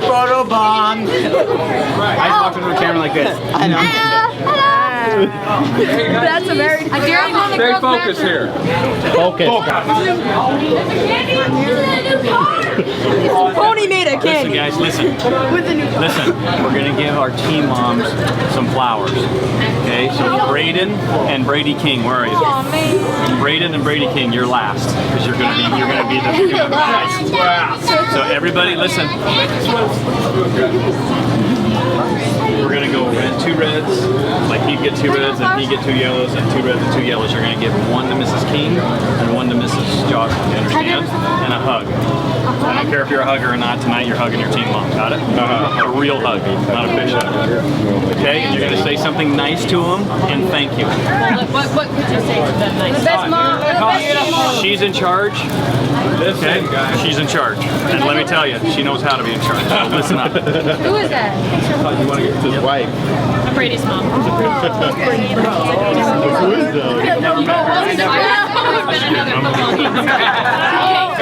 Photo bomb. I just walked into the camera like this. I know. That's a very Stay focused here. Focus. Pony made a Listen, candy. guys, listen. Listen, we're going to give our team moms some flowers. Okay, so Braden and Brady King, where are you? Braden and Brady King, you're last, because you're gonna be the So everybody, listen. We're gonna go two reds, like he'd get 2 reds and he'd get 2 yellows, and 2 reds and 2 yellows. You're gonna give one to Mrs. King and one to Mrs. Johnson, you understand? And a hug. I don't care if you're a hugger or not, tonight you're hugging your team mom, got it? A real hug, not a fish hug. Okay, and you're gonna say something nice to them and thank you. What could you say to them nice? The best mom. She's in charge. Okay, she's in charge. And let me tell you, she knows how to be in charge, so listen up. Who is that? You want to get his wife. I'm Brady's mom. Who is that?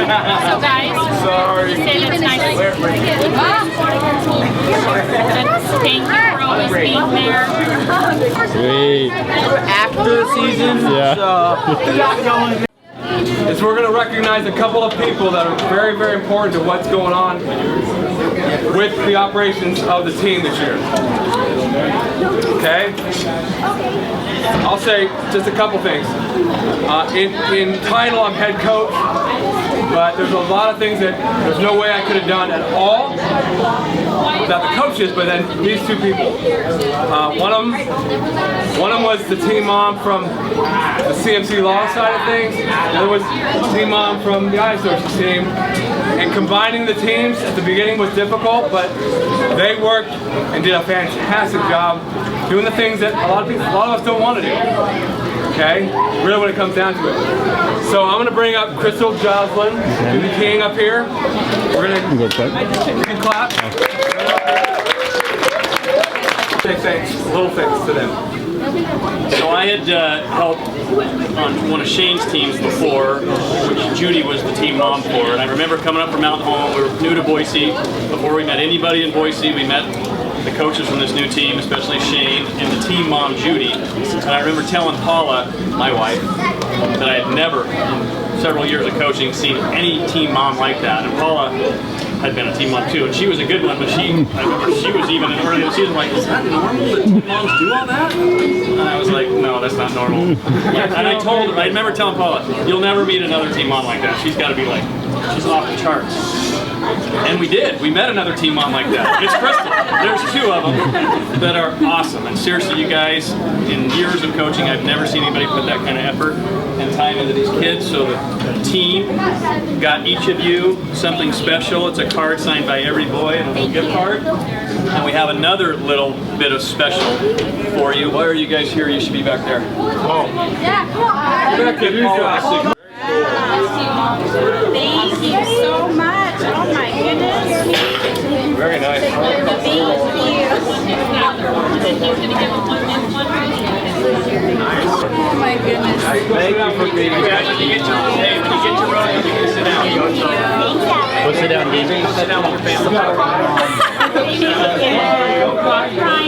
So guys, Sorry. say that's nice. Thank you for always being there. Sweet. After the season, Is we're going to recognize a couple of people that are very, very important to what's going on with the operations of the team this year. Okay? I'll say just a couple things. In title, I'm head coach, but there's a lot of things that there's no way I could have done at all without the coaches, but then these 2 people. One of them was the team mom from the CMC Law side of things. The other was the team mom from the Eye Associates team. And combining the teams at the beginning was difficult, but they worked and did a fantastic job doing the things that a lot of us don't want to do. Okay? Really when it comes down to it. So I'm going to bring up Crystal Joslin, the King up here. We're going to, you can clap. Say thanks, little thanks to them. So I had helped on one of Shane's teams before, which Judy was the team mom for. And I remember coming up from Mountain Home. We were new to Boise. Before we met anybody in Boise, we met the coaches from this new team, especially Shane, and the team mom, Judy. And I remember telling Paula, my wife, that I had never, in several years of coaching, seen any team mom like that. And Paula had been a team mom too, and she was a good one, but I remember she was even in early in the season like, is that normal that team moms do all that? And I was like, no, that's not normal. And I told her, I remember telling Paula, you'll never meet another team mom like that. She's got to be like, she's off the charts. And we did. We met another team mom like that. It's Crystal. There's 2 of them that are awesome. And seriously, you guys, in years of coaching, I've never seen anybody put that kind of effort and time into these kids. So the team got each of you something special. It's a card signed by every boy and a little gift card. And we have another little bit of special for you. Why are you guys here? You should be back there. Oh. Yeah, come on. Back there, Paula. Thank you so much. Oh my goodness. Very nice. Thank you. Oh my goodness. Thank you for being You guys, when you get your row, you can sit down. Go sit down, Dean. Sit down with your family. Thank you. Oh my gosh.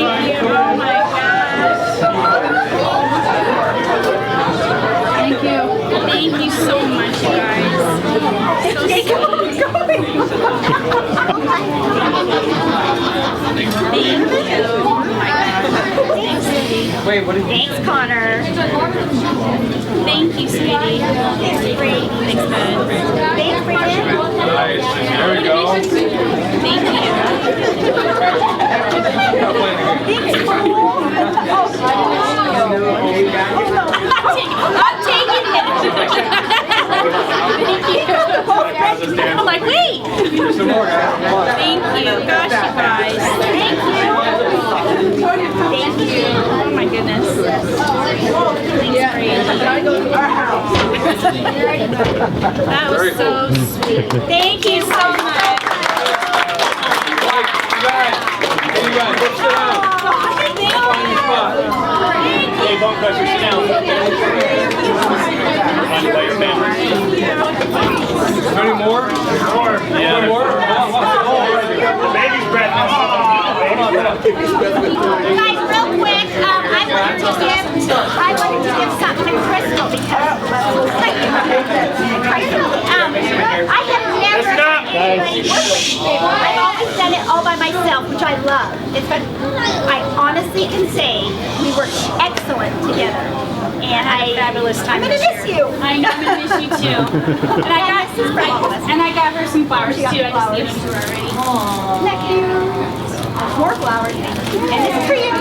Thank you. Thank you so much, you guys. So sweet. Thank you. Oh my gosh. Thanks, sweetie. Wait, what did you Thanks, Connor. Thank you, sweetie. Thanks, Brady. Thanks, bud. Thanks, Brady. Nice. There we go. Thank you. I'm taking it. Thank you. I'm like, wait. Some more. Thank you. Gosh, you guys. Thank you. Thank you. Oh my goodness. Thanks, Brady. That was so sweet. Thank you so much. Hey, you guys, let's sit down. Find your spot. Hey, bone crusher, sit down. find it by your family. Any more? Yeah. Any more? The baby's breath. Guys, real quick, I wanted to give something to Crystal because I have never had anybody work with me. I've always done it all by myself, which I love. I honestly can say we work excellent together. And Fabulous time. I'm gonna miss you. I know, I'm gonna miss you too. And I got her some flowers too. I just gave them to her already. Thank you. More flowers. And this is for you.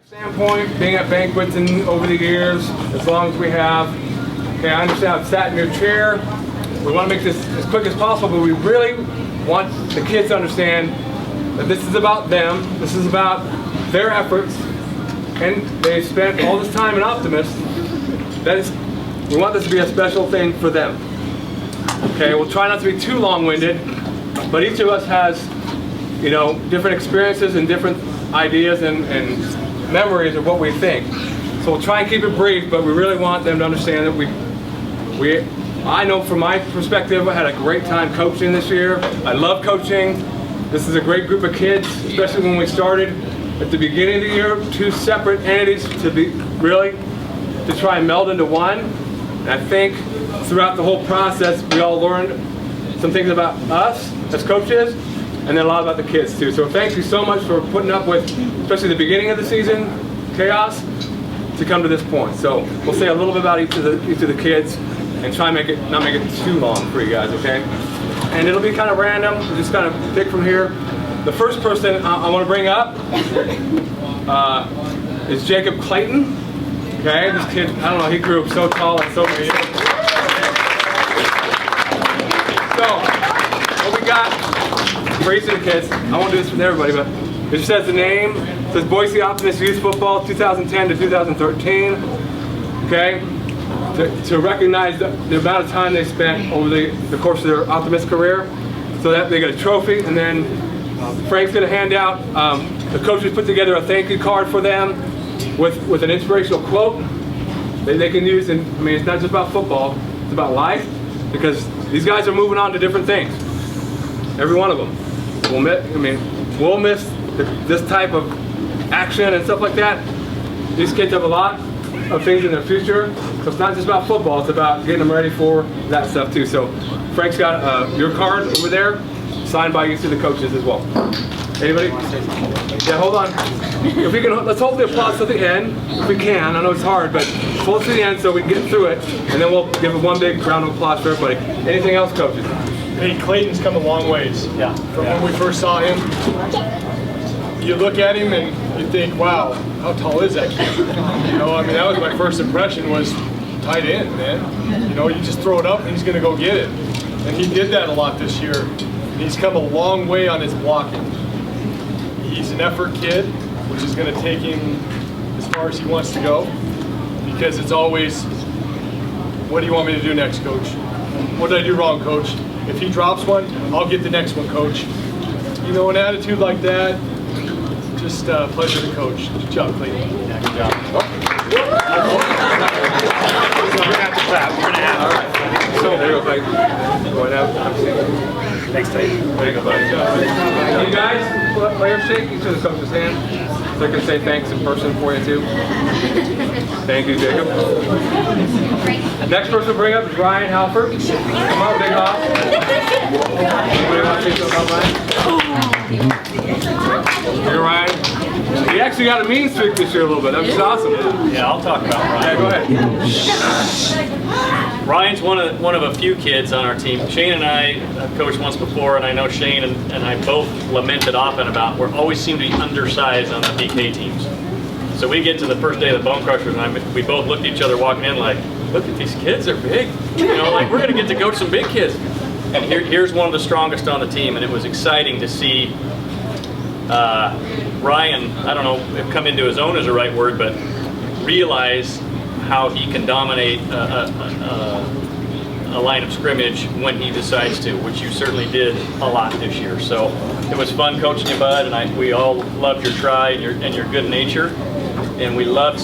Standpoint, being at banquets and over the years, as long as we have. Okay, I understand I've sat in your chair. We want to make this as quick as possible, but we really want the kids to understand that this is about them. This is about their efforts, and they spent all this time in Optimist. We want this to be a special thing for them. Okay, we'll try not to be too long-winded, but each of us has, you know, different experiences and different ideas and memories of what we think. So we'll try and keep it brief, but we really want them to understand that I know from my perspective, I had a great time coaching this year. I love coaching. This is a great group of kids, especially when we started at the beginning of the year, two separate entities to try and meld into one. And I think throughout the whole process, we all learned some things about us as coaches, and then a lot about the kids too. So thank you so much for putting up with, especially the beginning of the season, chaos, to come to this point. So we'll say a little bit about each of the kids and try and not make it too long for you guys, okay? And it'll be kind of random. We'll just kind of pick from here. The first person I want to bring up is Jacob Clayton. Okay, this kid, I don't know, he grew up so tall and so many years. So, what we got for each of the kids, I won't do this with everybody, but it just says the name. It says Boise Optimist Youth Football 2010 to 2013. Okay, to recognize the amount of time they spent over the course of their Optimist career, so that they get a trophy. And then Frank's going to hand out, the coaches put together a thank you card for them with an inspirational quote they can use. And I mean, it's not just about football, it's about life, because these guys are moving on to different things. Every one of them. We'll miss this type of action and stuff like that. These kids have a lot of things in their future, so it's not just about football, it's about getting them ready for that stuff too. So Frank's got your card over there, signed by each of the coaches as well. Anybody? Yeah, hold on. If we can, let's hold the applause to the end, if we can. I know it's hard, but hold it to the end so we can get through it, and then we'll give one big round of applause for everybody. Anything else, coaches? Hey, Clayton's come a long ways. Yeah. From when we first saw him, you look at him and you think, wow, how tall is that kid? You know, I mean, that was my first impression, was tight end, man. You know, you just throw it up and he's going to go get it. And he did that a lot this year. And he's come a long way on his blocking. He's an effort kid, which is going to take him as far as he wants to go, because it's always, what do you want me to do next, coach? What did I do wrong, coach? If he drops one, I'll get the next one, coach. You know, an attitude like that, just pleasure to coach. Good job, Clayton. Yeah, good job. We're gonna have to clap. We're gonna have. All right. So there you go, Clayton. Going out. Thanks, Clayton. There you go, buddy. You guys, player shake each of the coach's hand, so I can say thanks in person for you too. Thank you, Jacob. Next person to bring up is Ryan Halford. Come on, big off. Anybody want to say something about Ryan? Here, Ryan. He actually got a mean streak this year a little bit. That was awesome. Yeah, I'll talk about Ryan. Yeah, go ahead. Ryan's one of a few kids on our team. Shane and I have coached once before, and I know Shane and I both lamented often about we always seem to be undersized on the PK teams. So we get to the first day of the Bone Crushers, and we both looked at each other walking in like, look at these kids, they're big. You know, like we're going to get to coach some big kids. And here's one of the strongest on the team, and it was exciting to see Ryan, I don't know if come into his own is the right word, but realize how he can dominate a a line of scrimmage when he decides to, which you certainly did a lot this year. So it was fun coaching you, Bud, and we all loved your try and your good nature, and we loved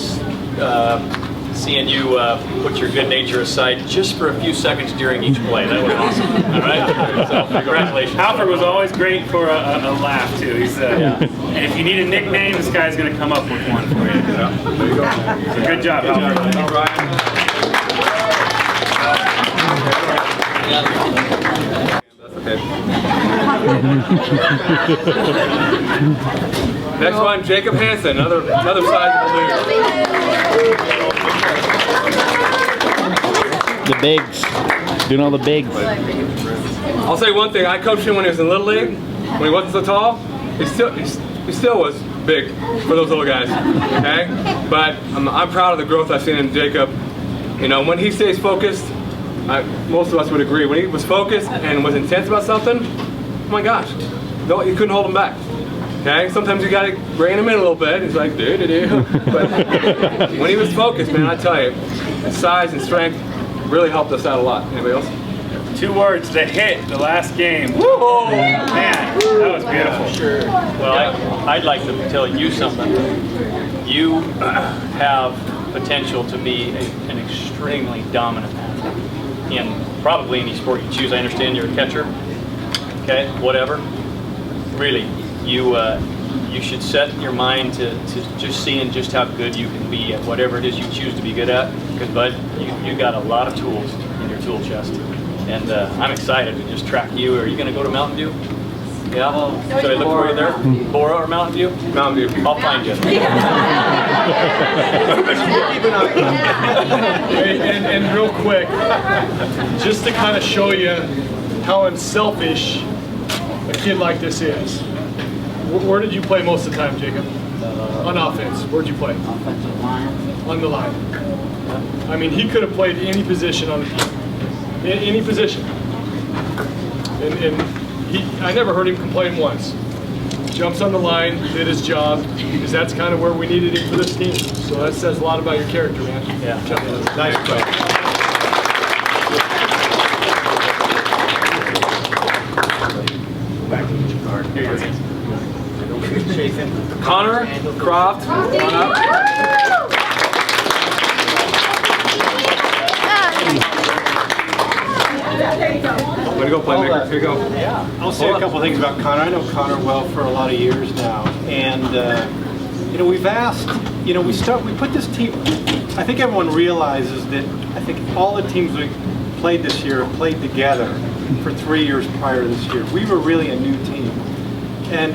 seeing you put your good nature aside just for a few seconds during each play. That was awesome. All right? So congratulations. Alfred was always great for a laugh too. He said, and if you need a nickname, this guy's going to come up with one for you. There you go. So good job, Alfred. All right. Next one, Jacob Hansen, another sizable leader. The bigs. Doing all the bigs. I'll say one thing, I coached him when he was in Little League, when he wasn't so tall. He still was big for those little guys, okay? But I'm proud of the growth I've seen in Jacob. You know, when he stays focused, most of us would agree, when he was focused and was intense about something, oh my gosh, you couldn't hold him back. Okay, sometimes you gotta rein him in a little bit. He's like, do. But when he was focused, man, I tell you, his size and strength really helped us out a lot. Anybody else? 2 words, the hit, the last game. Woo! Man, that was beautiful. Sure. Well, I'd like to tell you something. You have potential to be an extremely dominant athlete in probably any sport you choose. I understand you're a catcher. Okay, whatever. Really, you should set your mind to just seeing just how good you can be at whatever it is you choose to be good at. Because, Bud, you got a lot of tools in your tool chest. And I'm excited to just track you. Are you going to go to Mountain View? Yeah? Should I look for you there? Bora or Mountain View? Mountain View. I'll find you. And real quick, just to kind of show you how unselfish a kid like this is. Where did you play most of the time, Jacob? On offense. Where'd you play? Offensive line. On the line. I mean, he could have played any position on the team. Any position. And I never heard him complain once. Jumps on the line, did his job, because that's kind of where we needed him for this team. So that says a lot about your character, man. Yeah. Nice play. Connor Croft, come on up. Way to go, playmaker. Here you go. I'll say a couple things about Connor. I know Connor well for a lot of years now, and you know, we've asked. You know, we put this team. I think everyone realizes that. I think all the teams we played this year have played together for 3 years prior to this year. We were really a new team, and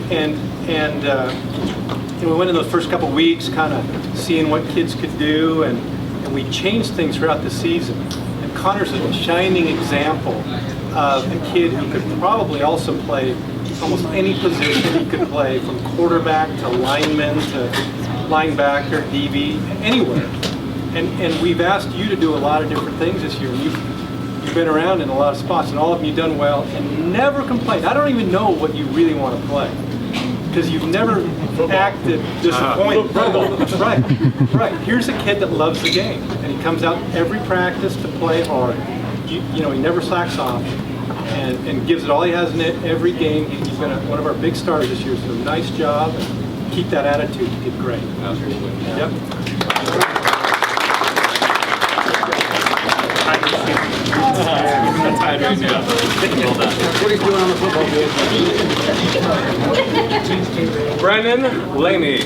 you know, we went in those first couple weeks, kind of seeing what kids could do, and we changed things throughout the season. And Connor's a shining example of a kid who could probably also play almost any position. He could play from quarterback to lineman to linebacker, DB, anywhere. And we've asked you to do a lot of different things this year. You've been around in a lot of spots, and all of them you've done well, and never complained. I don't even know what you really want to play, because you've never acted disappointed. Right. Here's a kid that loves the game, and he comes out every practice to play hard. You know, he never slacks off, and gives it all he has in it every game. He's been one of our big stars this year, so nice job. And keep that attitude. You did great. Yep. What he's doing on the football field. Brennan Laney.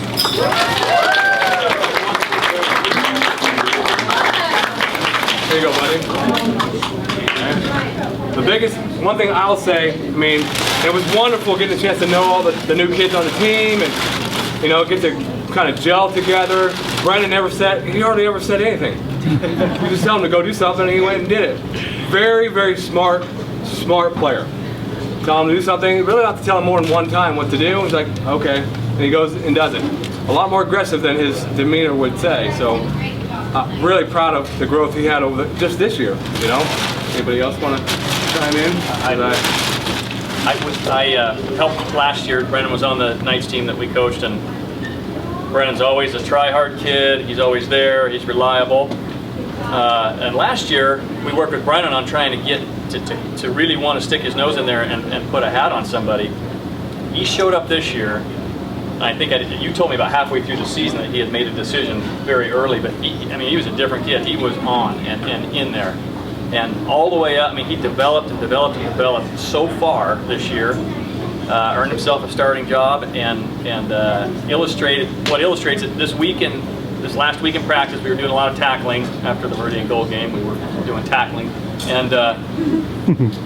There you go, buddy. The biggest, one thing I'll say, I mean, it was wonderful getting a chance to know all the new kids on the team and, you know, get to kind of gel together. Brennan he hardly ever said anything. You just tell him to go do something, and he went and did it. Very, very smart player. Tell him to do something, really not to tell him more than one time what to do. He's like, okay, and he goes and does it. A lot more aggressive than his demeanor would say. So, really proud of the growth he had over just this year. You know, anybody else want to chime in? I helped last year. Brennan was on the Knights team that we coached, and Brennan's always a try-hard kid. He's always there. He's reliable. And last year, we worked with Brennan on trying to get to really want to stick his nose in there and put a hat on somebody. He showed up this year. I think you told me about halfway through the season that he had made a decision very early, but he was a different kid. He was on and in there. And all the way up, he developed and developed and developed so far this year. Earned himself a starting job and illustrates it this last week in practice. We were doing a lot of tackling after the Meridian Gold game. We were doing tackling, and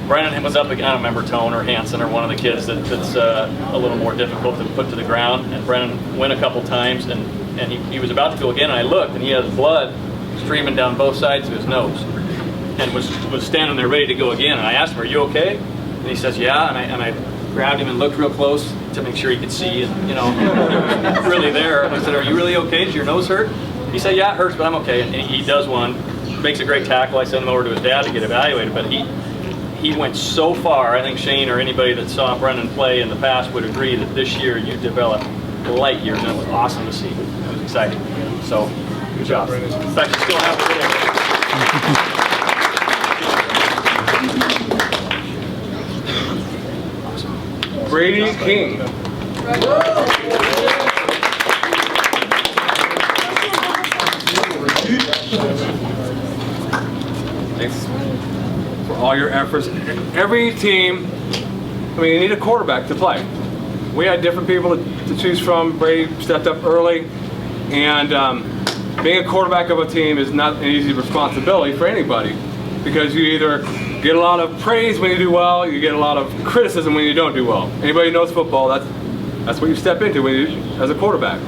Brennan was up against, I don't remember, Tone or Hanson or one of the kids that's a little more difficult to put to the ground. And Brennan went a couple times, and he was about to go again. And I looked, and he had blood streaming down both sides of his nose, and was standing there ready to go again. And I asked him, "Are you okay?" And he says, "Yeah." And I grabbed him and looked real close to make sure he could see, and he was really there. I said, "Are you really okay? Does your nose hurt?" He said, "Yeah, it hurts, but I'm okay." And he does one, makes a great tackle. I sent him over to his dad to get evaluated, but he went so far. I think Shane or anybody that saw Brennan play in the past would agree that this year you developed light years, and it was awesome to see. It was exciting. So, good job. In fact, you still have it. Brady King. Thanks for all your efforts. Every team, you need a quarterback to play. We had different people to choose from. Brady stepped up early, and being a quarterback of a team is not an easy responsibility for anybody, because you either get a lot of praise when you do well, you get a lot of criticism when you don't do well. Anybody who knows football, that's what you step into as a quarterback.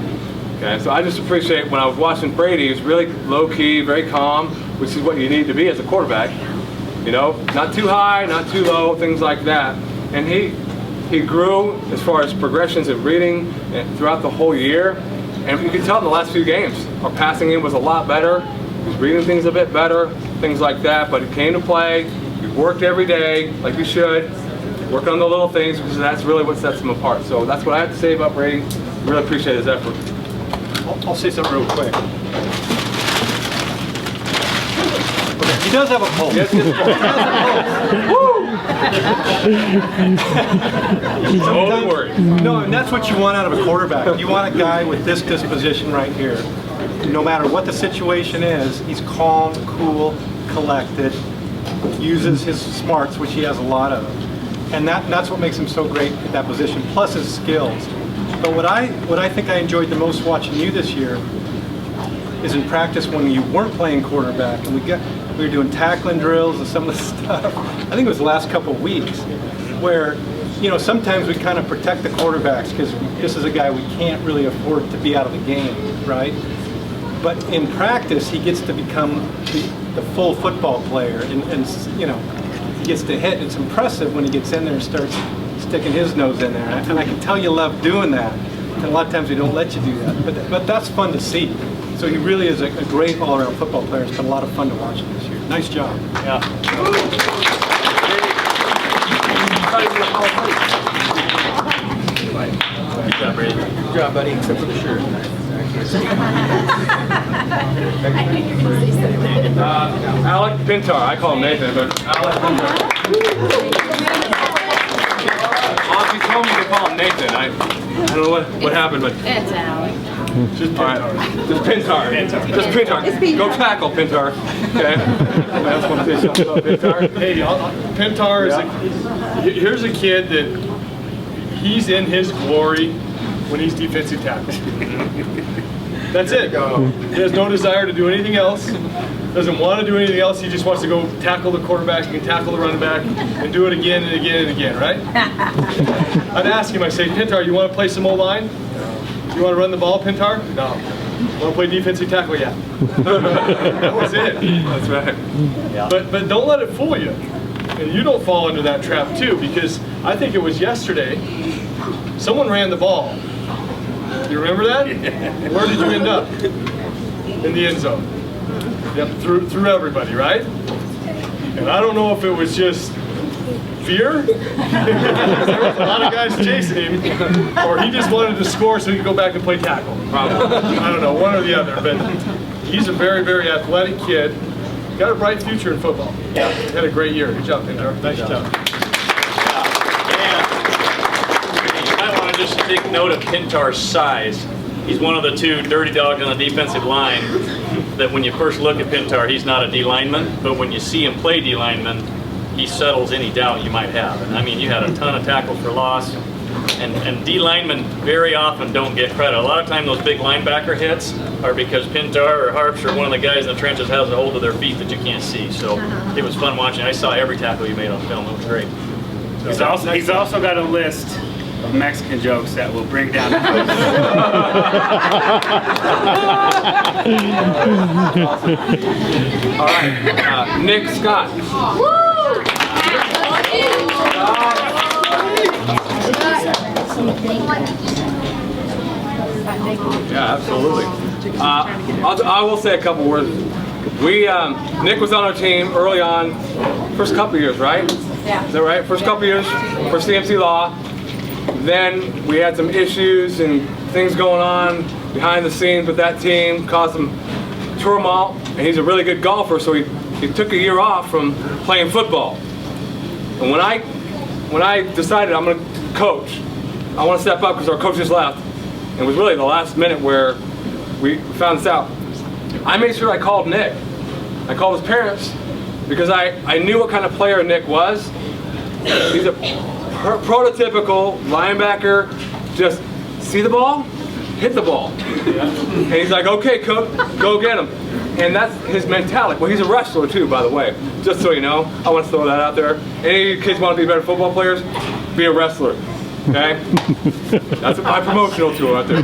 Okay, so I just appreciate when I was watching Brady, he was really low-key, very calm, which is what you need to be as a quarterback. Not too high, not too low, things like that. And he grew as far as progressions in reading and throughout the whole year. And you can tell in the last few games, our passing game was a lot better. He was reading things a bit better, things like that. But he came to play. He worked every day, like you should. Work on the little things, because that's really what sets him apart. So that's what I have to say about Brady. Really appreciate his effort. I'll say something real quick. Okay, he does have a pulse. Yes, he does have a pulse. Don't worry. No, and that's what you want out of a quarterback. You want a guy with this disposition right here. No matter what the situation is, he's calm, cool, collected, uses his smarts, which he has a lot of. And that's what makes him so great at that position, plus his skills. But what I think I enjoyed the most watching you this year is in practice when you weren't playing quarterback, and we were doing tackling drills and some of the stuff. I think it was the last couple of weeks where, sometimes we kind of protect the quarterbacks because this is a guy we can't really afford to be out of the game, right? But in practice, he gets to become the full football player, and he gets to hit. It's impressive when he gets in there and starts sticking his nose in there. And I can tell you love doing that. And a lot of times we don't let you do that. But that's fun to see. So he really is a great all-around football player. It's been a lot of fun to watch him this year. Nice job. Yeah. Good job, Brady. Good job, buddy, except for the shirt. Alec Pintar. I call him Nathan, but Alec Pintar. He told me to call him Nathan. I don't know what happened, but It's Alec. just Pintar. Just Pintar. Just Pintar. Go tackle, Pintar. Okay. Anybody else want to say something about Pintar? Hey, Pintar is here's a kid that he's in his glory when he's defensive tackle. That's it. He has no desire to do anything else. Doesn't want to do anything else. He just wants to go tackle the quarterback and tackle the running back and do it again and again and again, right? I'd ask him, I say, Pintar, you want to play some O-line? You want to run the ball, Pintar? No. Want to play defensive tackle? Yeah. That was it. That's right. Yeah. But don't let it fool you. And you don't fall into that trap too, because I think it was yesterday, someone ran the ball. You remember that? Where did you end up? In the end zone. Yep, through everybody, right? And I don't know if it was just fear, there was a lot of guys chasing him, or he just wanted to score so he could go back and play tackle. Probably. I don't know, one or the other. But he's a very, very athletic kid. got a bright future in football. Yeah. Had a great year. Good job, Pintar. Nice job. You might want to just take note of Pintar's size. He's one of the two dirty dogs on the defensive line that when you first look at Pintar, he's not a D lineman, but when you see him play D lineman, he settles any doubt you might have. And I mean, you had a ton of tackles for loss, and D linemen very often don't get credit. A lot of time those big linebacker hits are because Pintar or Harps or one of the guys in the trenches has a hold of their feet that you can't see. So it was fun watching. I saw every tackle you made on film. It was great. He's also got a list of Mexican jokes that will bring down the house. All right, Nick Scott. Yeah, absolutely. I will say a couple words. Nick was on our team early on, first couple of years, right? Yeah. Is that right? First couple of years for CMC Law. Then we had some issues and things going on behind the scenes with that team, caused some turmoil. And he's a really good golfer, so he took a year off from playing football. And when I decided I'm going to coach, I want to step up because our coach just left. And it was really the last minute where we found this out. I made sure I called Nick. I called his parents because I knew what kind of player Nick was. He's a prototypical linebacker, just see the ball, hit the ball. And he's like, okay, coach, go get him. And that's his mentality. Well, he's a wrestler too, by the way, just so you know. I want to throw that out there. Any of you kids want to be better football players? Be a wrestler, okay? That's my promotional tool right there.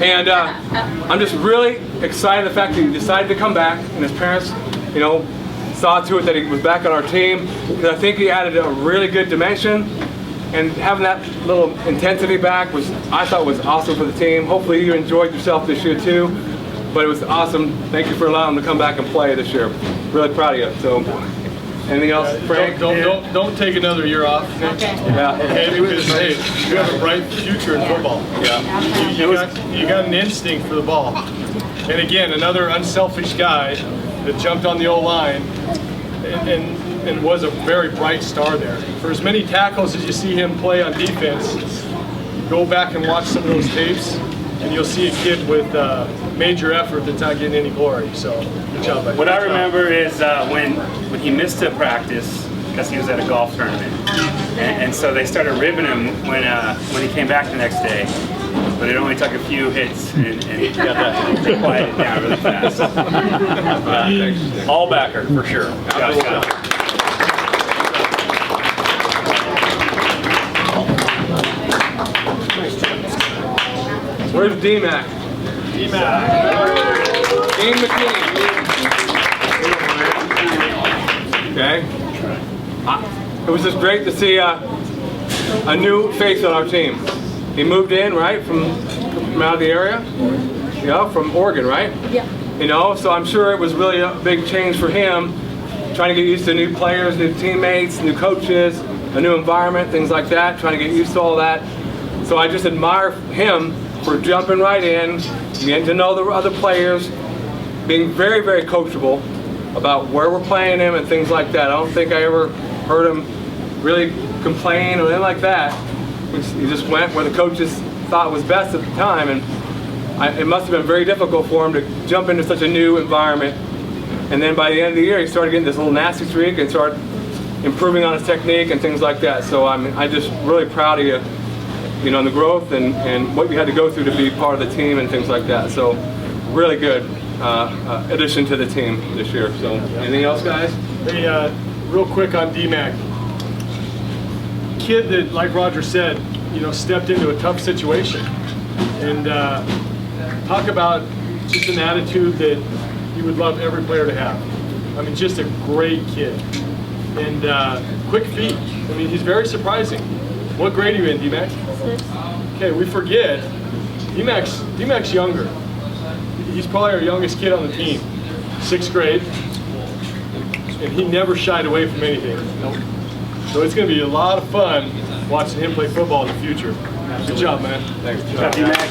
And I'm just really excited the fact that he decided to come back, and his parents, you know, saw to it that he was back on our team, because I think he added a really good dimension, and having that little intensity back I thought was awesome for the team. Hopefully you enjoyed yourself this year too, but it was awesome. Thank you for allowing him to come back and play this year. Really proud of you. So, anything else, Frank? Don't take another year off. Okay. Yeah. Okay, because hey, you have a bright future in football. Yeah. You got an instinct for the ball. And again, another unselfish guy that jumped on the O-line and was a very bright star there. For as many tackles as you see him play on defense, go back and watch some of those tapes, and you'll see a kid with major effort that's not getting any glory. So, good job, buddy. What I remember is when he missed a practice because he was at a golf tournament, and so they started ribbing him when he came back the next day. But it only took a few hits and they quieted down really fast. All backer for sure. Yeah. Where's D-Mac? Dean McKinney. Okay. It was just great to see a new face on our team. He moved in, right, from out of the area? Yeah, from Oregon, right? Yeah. You know, so I'm sure it was really a big change for him, trying to get used to new players, new teammates, new coaches, a new environment, things like that, trying to get used to all that. So I just admire him for jumping right in, getting to know the other players, being very, very coachable about where we're playing him and things like that. I don't think I ever heard him really complain or anything like that. He just went where the coaches thought was best at the time, and it must have been very difficult for him to jump into such a new environment. And then by the end of the year, he started getting this little nasty streak and started improving on his technique and things like that. So I'm just really proud of you, you know, in the growth and what you had to go through to be part of the team and things like that. So really good addition to the team this year. So anything else, guys? Hey, real quick on D-Mac. Kid that, like Roger said, you know, stepped into a tough situation, and talk about just an attitude that you would love every player to have. I mean, just a great kid, and quick feet. I mean, he's very surprising. What grade are you in, D-Mac? 6. Okay, we forget D-Mac's younger. He's probably our youngest kid on the team, 6th grade, and he never shied away from anything. Nope. So it's going to be a lot of fun watching him play football in the future. Good job, man. Thanks. Good job, D-Mac.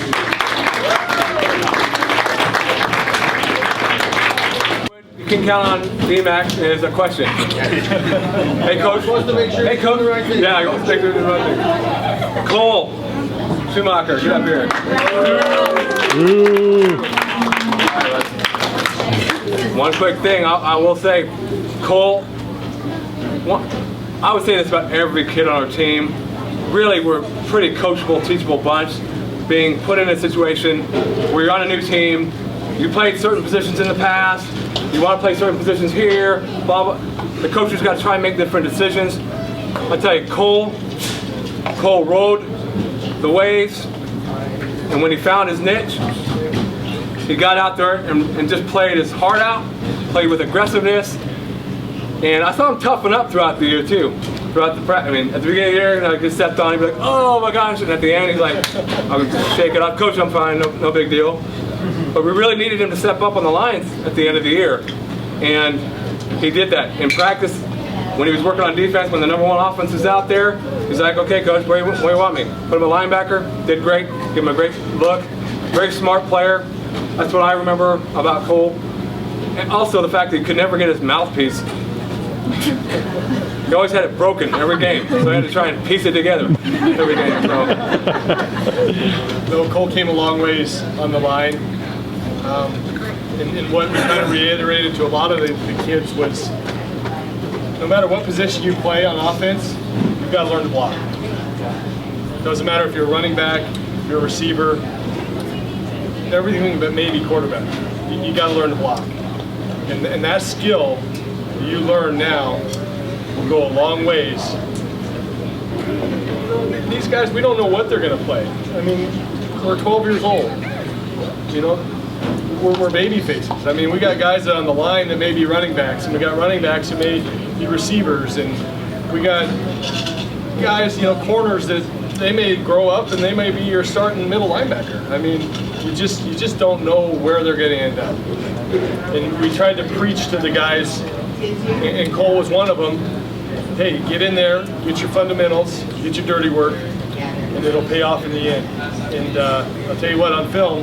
you can count on DMAC is a question. Hey coach. Hey coach. Yeah, he wants to make sure the right thing. Cole Schumacher, get up here. One quick thing, I will say, Cole. I would say this about every kid on our team. Really, we're a pretty coachable, teachable bunch. Being put in a situation where you're on a new team, you played certain positions in the past, you want to play certain positions here, blah, blah. The coaches got to try and make different decisions. I tell you, Cole rode the waves, and when he found his niche, he got out there and just played his heart out, played with aggressiveness, and I saw him toughen up throughout the year too. Throughout the practice, I mean, at the beginning of the year, I just stepped on, he'd be like, oh my gosh, and at the end, he's like, I would shake it up, coach, I'm fine, no big deal. But we really needed him to step up on the lines at the end of the year, and he did that. In practice, when he was working on defense, when the #1 offense was out there, he's like, okay, coach, where do you want me? Put him a linebacker, did great, give him a great look, very smart player. That's what I remember about Cole. And also the fact that he could never get his mouthpiece. He always had it broken every game, so I had to try and piece it together every game. So Cole came a long ways on the line. And what we kind of reiterated to a lot of the kids was, no matter what position you play on offense, you've got to learn to block. Doesn't matter if you're a running back, if you're a receiver, everything but maybe quarterback. You got to learn to block. And that skill you learn now will go a long ways. These guys, we don't know what they're going to play. I mean, we're 12 years old. You know, we're baby faces. I mean, we got guys on the line that may be running backs, and we got running backs who may be receivers, and we got guys, you know, corners that they may grow up and they may be your starting middle linebacker. I mean, you just don't know where they're going to end up. And we tried to preach to the guys, and Cole was one of them. Hey, get in there, get your fundamentals, get your dirty work, and it'll pay off in the end. And I'll tell you what, on film,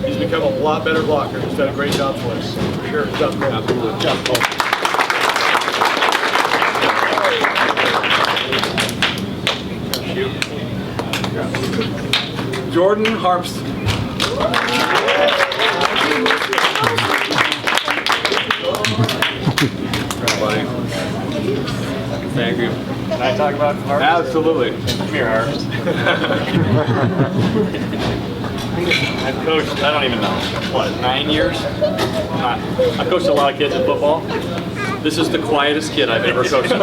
he's become a lot better blocker. He's done a great job for us. For sure. Good job, Cole. Absolutely. Good job, Cole. Jordan Harps. Thank you. Can I talk about Harps? Absolutely. Come here, Harps. I've coached, I don't even know, what, 9 years? I've coached a lot of kids in football. This is the quietest kid I've ever coached.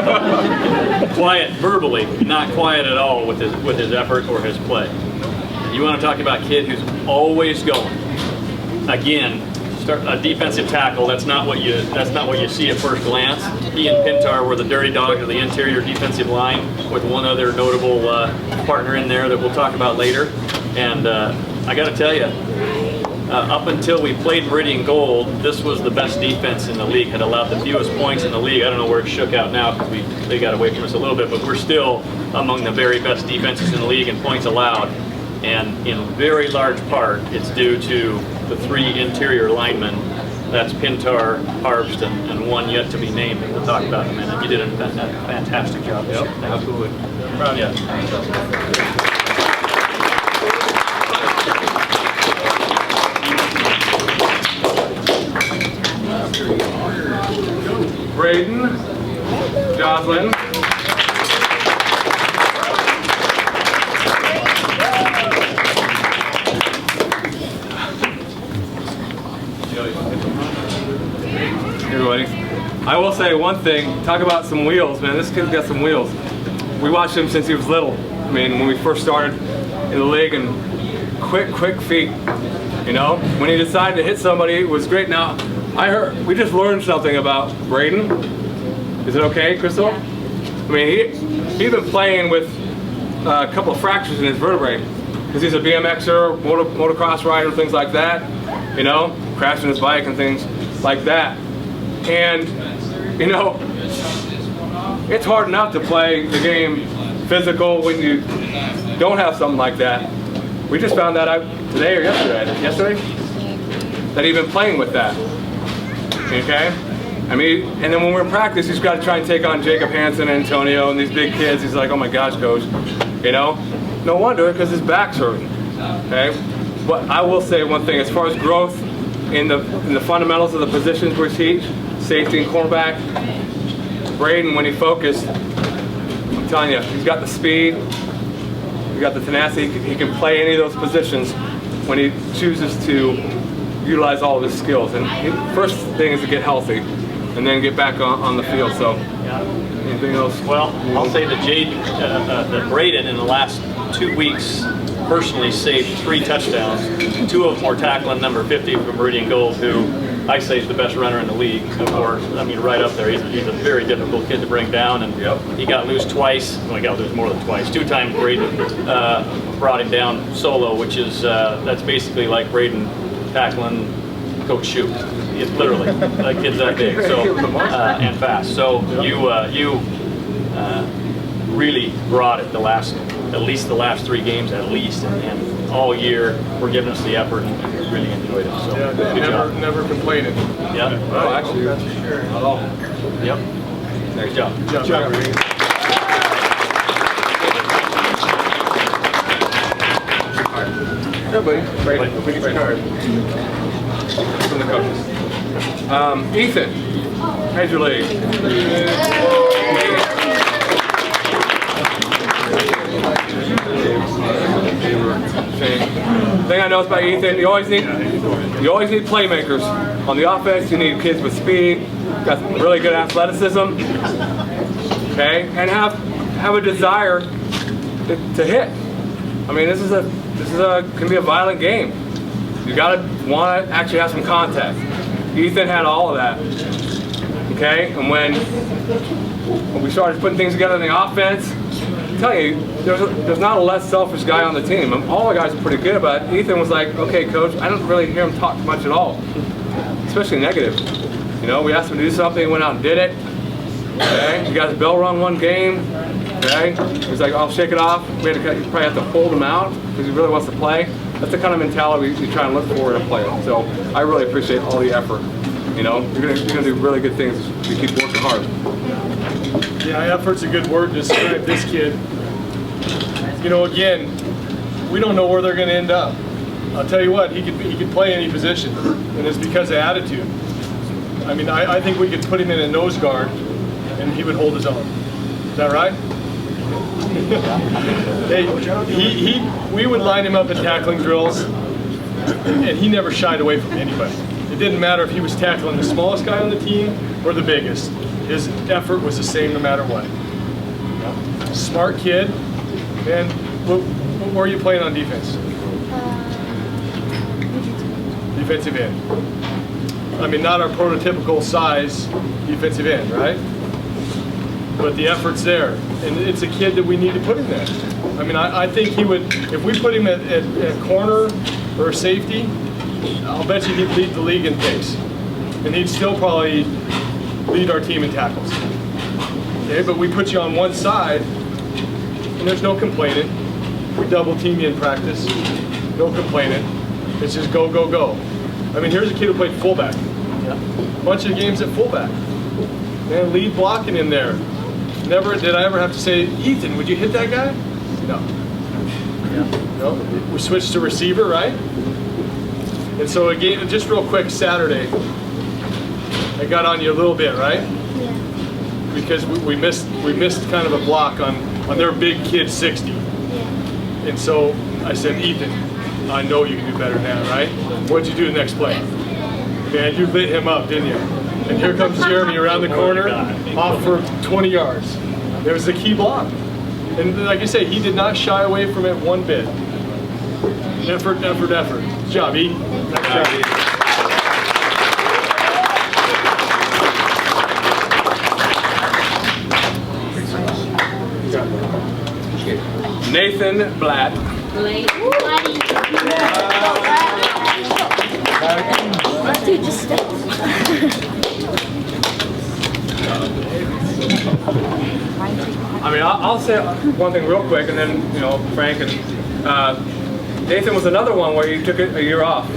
Quiet verbally, not quiet at all with his effort or his play. You want to talk about a kid who's always going. Again, start a defensive tackle. That's not what you see at first glance. He and Pintar were the dirty dogs of the interior defensive line, with one other notable partner in there that we'll talk about later. And I got to tell you, up until we played Meridian Gold, this was the best defense in the league. Had allowed the fewest points in the league. I don't know where it shook out now because they got away from us a little bit, but we're still among the very best defenses in the league in points allowed. And in very large part, it's due to the 3 interior linemen. That's Pintar, Harpst, and one yet to be named that we'll talk about in a minute. You did a fantastic job. Yep, absolutely. Proud of you. Braden, Jocelyn. Everybody. I will say one thing, talk about some wheels, man. This kid's got some wheels. We watched him since he was little. I mean, when we first started in the league, and quick feet. You know, when he decided to hit somebody, it was great. Now, we just learned something about Braden. Is it okay, Crystal? I mean, he's been playing with a couple of fractures in his vertebrae because he's a BMXer, motocross rider, things like that. You know, crashing his bike and things like that. And, you know, it's hard enough to play the game physical when you don't have something like that. We just found that out today or yesterday that he'd been playing with that. Okay? I mean, and then when we're in practice, he's got to try and take on Jacob Hansen and Antonio and these big kids. He's like, oh my gosh, coach. You know? No wonder, because his back's hurting. Okay? But I will say one thing, as far as growth in the fundamentals of the positions we teach, safety and cornerback, Braden, when he focused, I'm telling you, he's got the speed, he's got the tenacity, he can play any of those positions when he chooses to utilize all of his skills. And first thing is to get healthy and then get back on the field. So, anything else? Well, I'll say that that Braden in the last 2 weeks personally saved 3 touchdowns. 2 of them were tackling number 50 from Meridian Gold, who I say is the best runner in the league, of course. I mean, right up there. He's a very difficult kid to bring down, and he got loose twice. Well, he got loose more than twice. 2 times Braden brought him down solo, which is that's basically like Braden tackling Coach Shue. It's literally that kid's that big, so and fast. So you really brought it at least the last 3 games at least, and all year we're giving us the effort and we really enjoyed it. So good job. Never complaining. Yeah. Oh, actually, that's for sure. Not all. Yep. Next job. Good job, Brady. Yeah, buddy. Brady, bring your card. From the coaches. Ethan, Major League. The thing I know about Ethan, you always need playmakers. On the offense, you need kids with speed, got really good athleticism, okay, and have a desire to hit. I mean, this can be a violent game. You gotta want to actually have some contact. Ethan had all of that, okay, and when we started putting things together in the offense, I'm telling you, there's not a less selfish guy on the team. All the guys are pretty good, but Ethan was like, okay, coach, I don't really hear him talk much at all, especially negative. You know, we asked him to do something, he went out and did it. Okay, you guys bell run one game. Okay, he's like, I'll shake it off. You probably have to hold him out because he really wants to play. That's the kind of mentality we try and look for in a player. So I really appreciate all the effort. You know, you're gonna do really good things if you keep working hard. Yeah, effort's a good word to describe this kid. You know, again, we don't know where they're going to end up. I'll tell you what, he could play any position, and it's because of attitude. I mean, I think we could put him in a nose guard, and he would hold his own. Is that right? Hey, we would line him up in tackling drills, and he never shied away from anybody. It didn't matter if he was tackling the smallest guy on the team or the biggest. His effort was the same no matter what. Smart kid. Man, where are you playing on defense? Defensive end. I mean, not our prototypical size defensive end, right? But the effort's there. And it's a kid that we need to put in there. I mean, I think he would, if we put him at corner or safety, I'll bet you he'd lead the league in pace. And he'd still probably lead our team in tackles. Okay, but we put you on one side, and there's no complaining. We double team you in practice. No complaining. It's just go, go, go. I mean, here's a kid who played fullback. A bunch of games at fullback. Man, lead blocking in there. Never did I ever have to say, Ethan, would you hit that guy? No. No. We switched to receiver, right? And so again, just real quick, Saturday, I got on you a little bit, right? Yeah. Because we missed kind of a block on their big kid 60. Yeah. And so I said, Ethan, I know you can do better than that, right? What'd you do the next play? Man, you lit him up, didn't you? And here comes Jeremy around the corner, off for 20 yards. It was the key block. And like I say, he did not shy away from it one bit. Effort, effort, effort. Good job, E. Nice job, E. Nathan Blatt. Dude, just stay. I mean, I'll say one thing real quick, and then, you know, Frank and Nathan was another one where he took a year off.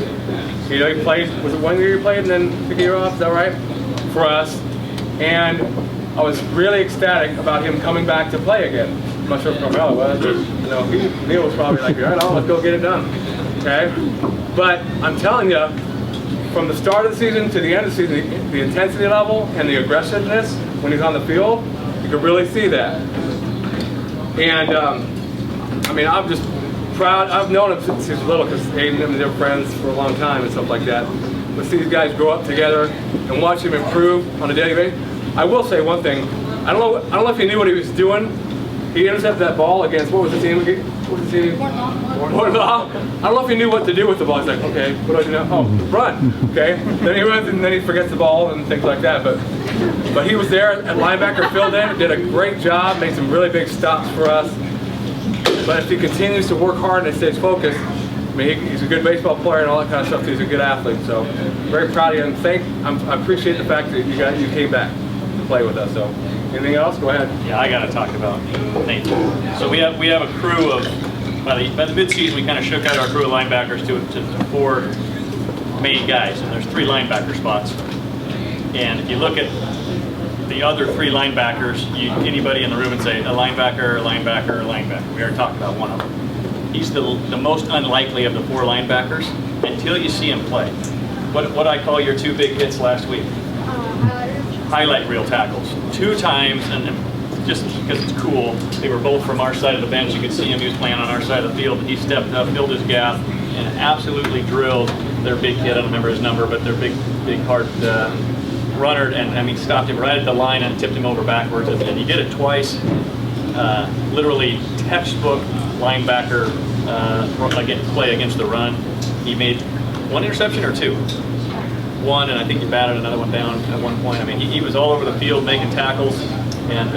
You know, he played, was it 1 year you played and then took a year off, is that right? For us. And I was really ecstatic about him coming back to play again. I'm not sure if Carmelo was, but you know, Neil was probably like, right on, let's go get it done. Okay? But I'm telling you, from the start of the season to the end of the season, the intensity level and the aggressiveness when he's on the field, you can really see that. And I mean, I'm just proud. I've known him since he was little because Aiden and him, they were friends for a long time and stuff like that. But see these guys grow up together and watch him improve on a daily basis. I will say one thing. I don't know if he knew what he was doing. He intercepted that ball against, what was the team? What was the team? Mortonville. I don't know if he knew what to do with the ball. He's like, okay, what do I do now? Oh, run. Okay. Then he runs and then he forgets the ball and things like that. But he was there at linebacker, filled in, did a great job, made some really big stops for us. But if he continues to work hard and stays focused, I mean, he's a good baseball player and all that kind of stuff. He's a good athlete. So very proud of you, and I appreciate the fact that you came back to play with us. So anything else? Go ahead. Yeah, I got to talk about Nathan. So we have a crew of, by the midseason, we kind of shook out our crew of linebackers to 4 main guys, and there's 3 linebacker spots. And if you look at the other 3 linebackers, anybody in the room would say a linebacker, a linebacker, a linebacker. We already talked about one of them. He's the most unlikely of the 4 linebackers until you see him play. What I call your 2 big hits last week. Highlight reel tackles. 2 times, and just because it's cool, they were both from our side of the bench. You could see him, he was playing on our side of the field. He stepped up, filled his gap, and absolutely drilled their big kid. I don't remember his number, but their big hard runner, and I mean, stopped him right at the line and tipped him over backwards. And he did it twice. Literally textbook linebacker play against the run. He made 1 interception or 2? 1, and I think he batted another one down at one point. I mean, he was all over the field making tackles and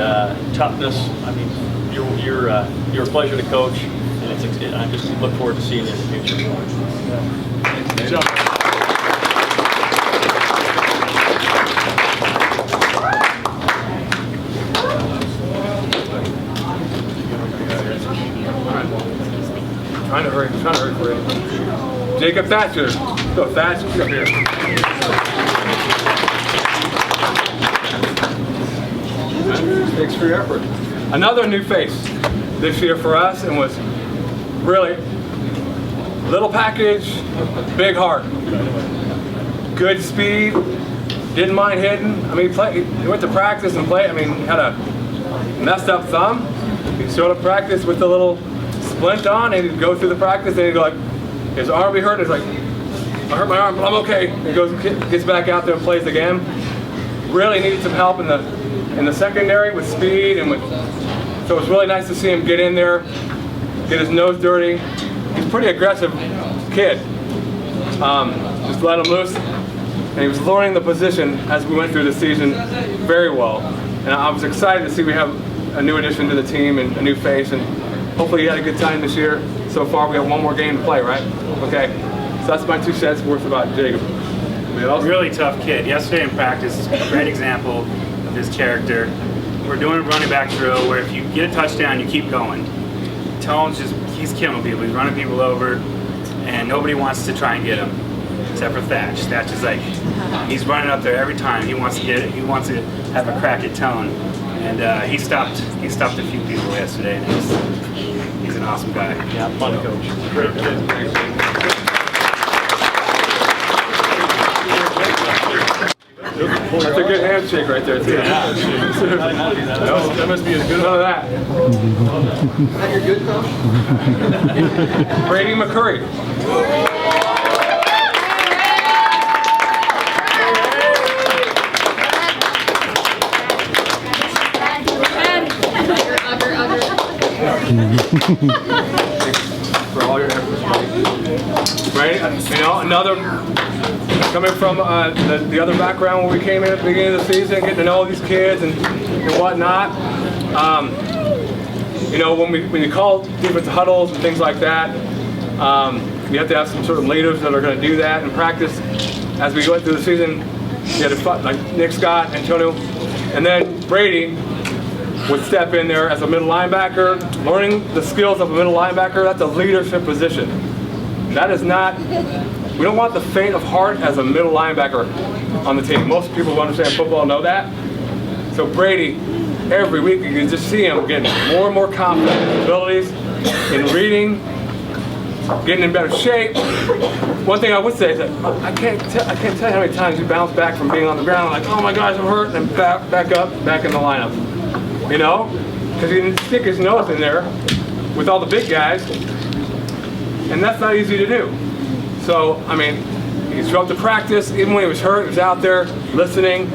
toughness. I mean, you're a pleasure to coach, and I just look forward to seeing you in the future. Good job. Trying to hurry for you. Jacob Thatcher. Go, Thatcher. Come here. Thanks for your effort. Another new face this year for us, and was really little package, big heart. Good speed, didn't mind hitting. I mean, he went to practice and played. I mean, he had a messed up thumb. He showed up practice with a little splint on, and he'd go through the practice, and he'd go like, his arm be hurt, and he's like, I hurt my arm, but I'm okay. And he goes, gets back out there and plays again. Really needed some help in the secondary with speed, and so it was really nice to see him get in there, get his nose dirty. He's a pretty aggressive kid. Just let him loose, and he was learning the position as we went through the season very well. And I was excited to see we have a new addition to the team and a new face, and hopefully you had a good time this year. So far, we have 1 more game to play, right? Okay. So that's my 2 cents worth about Jacob. Really tough kid. Yesterday in practice, great example of his character. We're doing a running back drill where if you get a touchdown, you keep going. Tone's he's killing people. He's running people over, and nobody wants to try and get him, except for Thatch. Thatch is like, he's running up there every time. He wants to get it. He wants to have a crack at Tone. And he stopped a few people yesterday, and he's an awesome guy. Yeah, fun coach. Great kid. That's a good handshake right there, too. Yeah. That must be a good None of that. Is that your good coach? Brady McCurry. For all your efforts, right? You know, another coming from the other background where we came in at the beginning of the season, getting to know these kids and whatnot. You know, when you call defensive huddles and things like that, you have to have some sort of leaders that are going to do that in practice. As we went through the season, you had to like Nick Scott, Antonio, and then Brady would step in there as a middle linebacker, learning the skills of a middle linebacker. That's a leadership position. That is not, we don't want the faint of heart as a middle linebacker on the team. Most people who understand football know that. So Brady, every week you can just see him getting more and more confident in his abilities, in reading, getting in better shape. One thing I would say is that I can't tell you how many times you bounce back from being on the ground like, oh my gosh, I'm hurt, and then back up, back in the lineup. You know? Because he didn't stick his nose in there with all the big guys, and that's not easy to do. So, I mean, he showed up to practice, even when he was hurt, he was out there listening,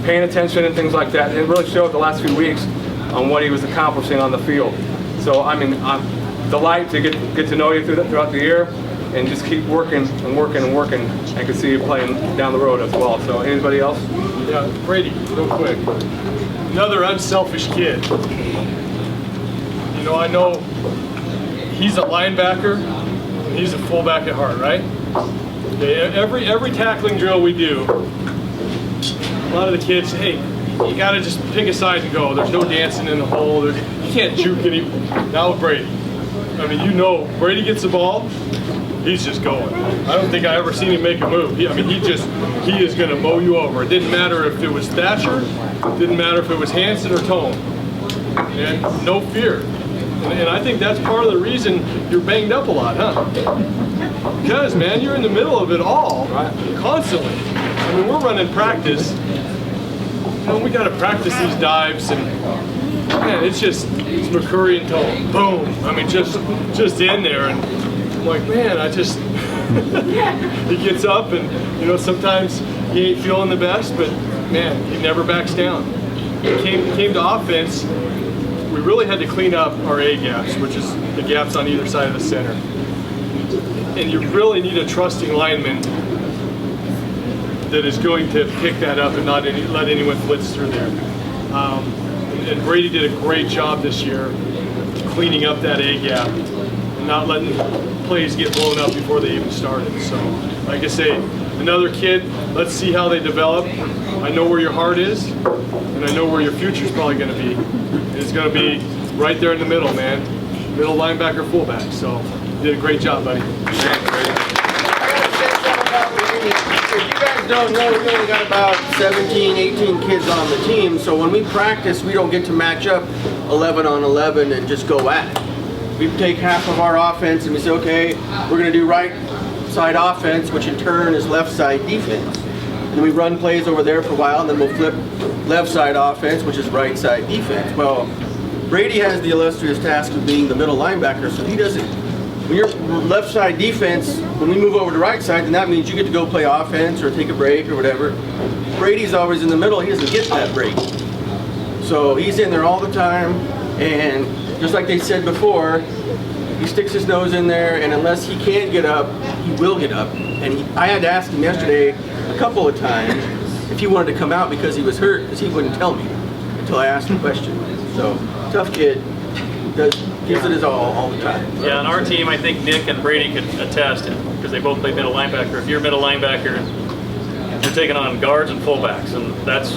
paying attention and things like that. And it really showed the last few weeks on what he was accomplishing on the field. So, I mean, I'm delighted to get to know you throughout the year and just keep working and working and working. I can see you playing down the road as well. So, anybody else? Yeah, Brady, real quick. Another unselfish kid. You know, I know he's a linebacker and he's a fullback at heart, right? Okay, every tackling drill we do, a lot of the kids, hey, you gotta just pick a side and go. There's no dancing in the hole. You can't juke any. Now with Brady, I mean, you know, Brady gets the ball, he's just going. I don't think I ever seen him make a move. He is gonna mow you over. It didn't matter if it was Thatcher, it didn't matter if it was Hanson or Tone, and no fear. And I think that's part of the reason you're banged up a lot, huh? Because, man, you're in the middle of it all, constantly. I mean, we're running practice. You know, we got to practice these dives, and man, it's McCurry and Tone, boom. I mean, just in there, and I'm like, man, he gets up, and you know, sometimes he ain't feeling the best, but man, he never backs down. It came to offense. We really had to clean up our A gaps, which is the gaps on either side of the center. And you really need a trusting lineman that is going to pick that up and not let anyone blitz through there. And Brady did a great job this year cleaning up that A gap and not letting plays get blown up before they even started. So, like I say, another kid, let's see how they develop. I know where your heart is, and I know where your future is probably going to be. It's going to be right there in the middle, man. Middle linebacker, fullback. So, you did a great job, buddy. Thanks, Brady. If you guys don't know, we only got about 17, 18 kids on the team, so when we practice, we don't get to match up 11 on 11 and just go at it. We take half of our offense and we say, okay, we're going to do right side offense, which in turn is left side defense. And we run plays over there for a while, and then we'll flip left side offense, which is right side defense. Well, Brady has the illustrious task of being the middle linebacker, so he doesn't. When you're left side defense, when we move over to right side, then that means you get to go play offense or take a break or whatever. Brady's always in the middle, he doesn't get that break. So he's in there all the time, and just like they said before, he sticks his nose in there, and unless he can get up, he will get up. And I had to ask him yesterday a couple of times if he wanted to come out because he was hurt, because he wouldn't tell me until I asked the question. So, tough kid, gives it his all the time. Yeah, on our team, I think Nick and Brady could attest, because they both play middle linebacker. If you're middle linebacker, you're taking on guards and fullbacks, and that's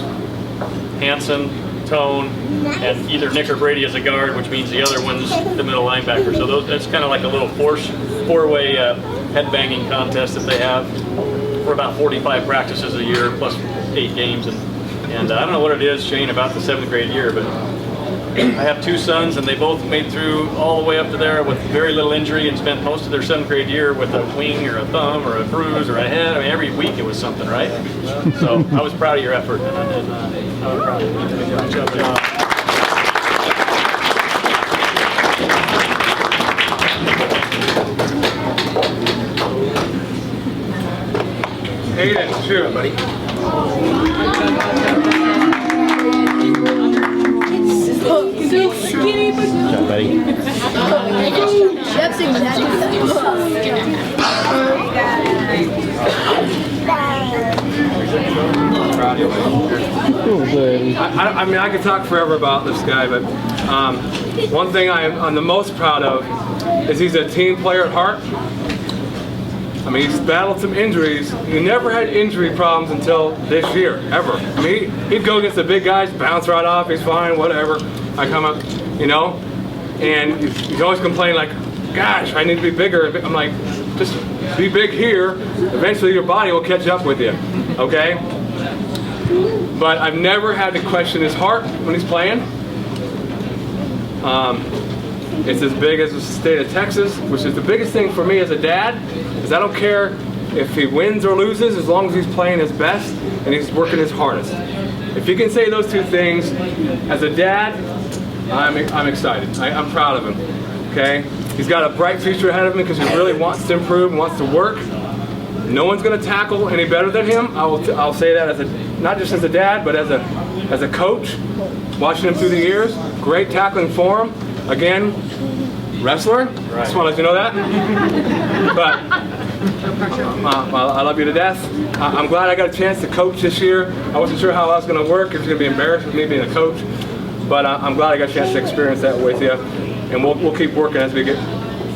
Hanson, Tone, and either Nick or Brady as a guard, which means the other one's the middle linebacker. So that's kind of like a little four-way head-banging contest that they have for about 45 practices a year, plus 8 games. And I don't know what it is, Shane, about the 7th grade year, but I have 2 sons, and they both made through all the way up to there with very little injury and spent most of their 7th grade year with a wing or a thumb or a bruise or a head. I mean, every week it was something, right? So I was proud of your effort, and I was proud of you. Good job. Hayden, shoot, buddy. Good job, buddy. I mean, I could talk forever about this guy, but one thing I'm the most proud of is he's a team player at heart. I mean, he's battled some injuries. He never had injury problems until this year, ever. I mean, he'd go against the big guys, bounce right off, he's fine, whatever. I come up, you know, and he's always complaining like, gosh, I need to be bigger. I'm like, just be big here. Eventually your body will catch up with you, okay? But I've never had to question his heart when he's playing. It's as big as the state of Texas, which is the biggest thing for me as a dad, is I don't care if he wins or loses as long as he's playing his best and he's working his hardest. If he can say those two things, as a dad, I'm excited. I'm proud of him, okay? He's got a bright future ahead of him because he really wants to improve and wants to work. No one's going to tackle any better than him. I'll say that as not just as a dad, but as a coach, watching him through the years. Great tackling form. Again, wrestler. Right. Just want to let you know that. But I love you to death. I'm glad I got a chance to coach this year. I wasn't sure how I was going to work. If it's going to be embarrassed with me being a coach. But I'm glad I got a chance to experience that with you. And we'll keep working as we get